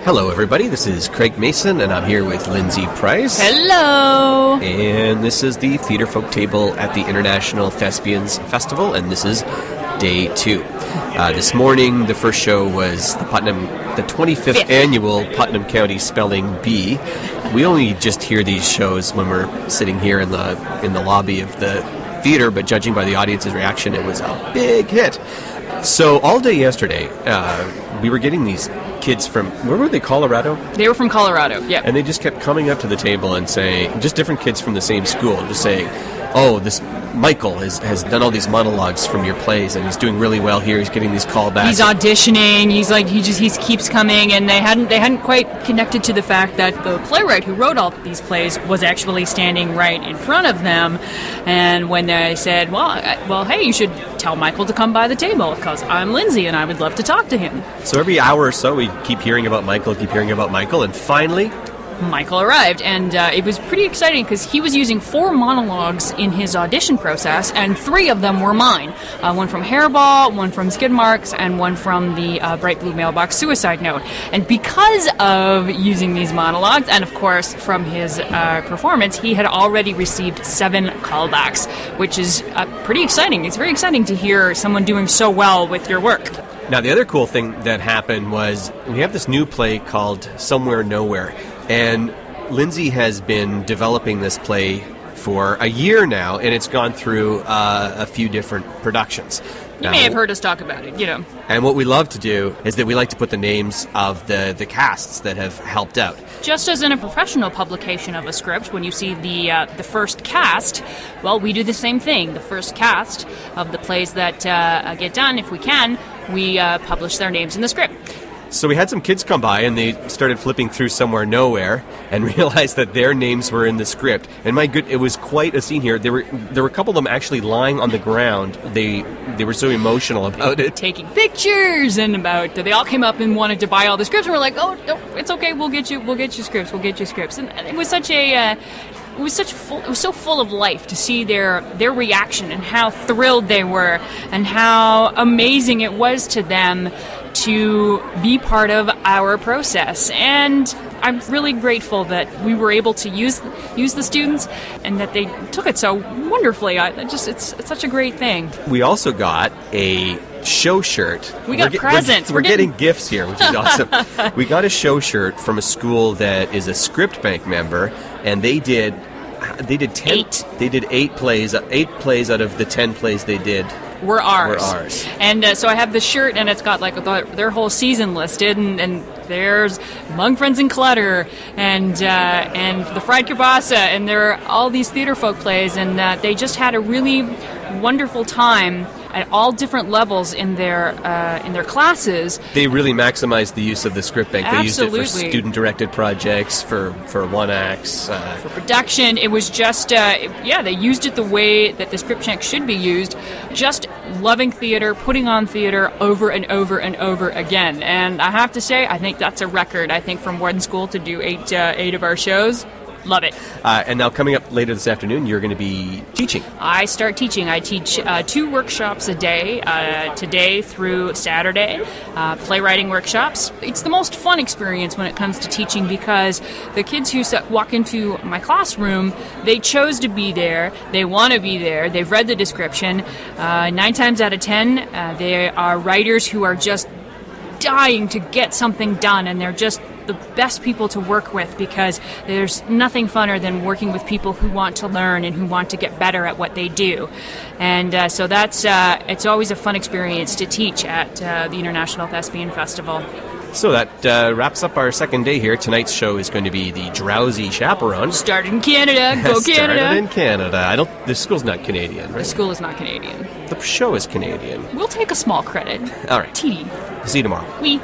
Hello, everybody. This is Craig Mason, and I'm here with Lindsay Price. Hello! And this is the Theatrefolk table at the International Thespians Festival, and this is day 2. This morning, the first show was the 25th annual Putnam County Spelling Bee. We only just hear these shows when we're sitting here in the lobby of the theater, but judging by the audience's reaction, it was a big hit. So all day yesterday, we were getting these kids from, where were they, Colorado? They were from Colorado, yeah. And they just kept coming up to the table and saying, just different kids from the same school, just saying, oh, this Michael has done all these monologues from your plays, and he's doing really well here. He's getting these callbacks. He's auditioning. He keeps coming, and they hadn't quite connected to the fact that the playwright who wrote all these plays was actually standing right in front of them. And when they said, well, hey, you should tell Michael to come by the table because I'm Lindsay and I would love to talk to him. So every hour or so, we keep hearing about Michael, and finally Michael arrived, and it was pretty exciting because he was using 4 monologues in his audition process, and 3 of them were mine. One from Hairball, one from Skid Marks, and one from the Bright Blue Mailbox Suicide Note. And because of using these monologues, and of course from his performance, he had already received 7 callbacks, which is pretty exciting. It's very exciting to hear someone doing so well with your work. Now, the other cool thing that happened was we have this new play called Somewhere Nowhere. And Lindsay has been developing this play for a year now, and it's gone through a few different productions. You may have heard us talk about it, And what we love to do is that we like to put the names of the casts that have helped out. Just as in a professional publication of a script, when you see the first cast, well, we do the same thing. The first cast of the plays that get done, if we can, we publish their names in the script. So we had some kids come by, and they started flipping through Somewhere Nowhere and realized that their names were in the script. And it was quite a scene here. There were a couple of them actually lying on the ground. They were so emotional about it. Taking pictures and they all came up and wanted to buy all the scripts, and we're like, oh, no, it's okay, we'll get you scripts. And it was such a... It was so full of life to see their reaction and how thrilled they were and how amazing it was to them to be part of our process. And I'm really grateful that we were able to use the students and that they took it so wonderfully. It's such a great thing. We also got a show shirt. We got presents. We're getting gifts here, which is awesome. We got a show shirt from a school that is a Script Bank member, and they did 8. They did 8 plays. 8 plays out of the 10 plays they did were ours. And so I have the shirt, and it's got their whole season listed, and there's Among Friends and Clutter, and the Fried Kielbasa, and there are all these Theatrefolk plays, and they just had a really wonderful time at all different levels in their classes. They really maximized the use of the Script Bank. Absolutely. They used it for student-directed projects, for one-acts. For production. It was just, they used it the way that the Script Bank should be used, just loving theater, putting on theater over and over and over again. And I have to say, I think that's a record. I think from one school to do 8 of our shows. Love it. And now coming up later this afternoon, you're going to be teaching. I start teaching. I teach 2 workshops a day, today through Saturday, playwriting workshops. It's the most fun experience when it comes to teaching because the kids who walk into my classroom, they chose to be there. They want to be there. They've read the description. 9 times out of 10, they are writers who are just dying to get something done, and they're just the best people to work with because there's nothing funner than working with people who want to learn and who want to get better at what they do. And so that's it's always a fun experience to teach at the International Thespian Festival. So that wraps up our second day here. Tonight's show is going to be The Drowsy Chaperone. Started in Canada. Go Canada. Started in Canada. The school's not Canadian, right? The school is not Canadian. The show is Canadian. We'll take a small credit. All right. TD. See you tomorrow. We.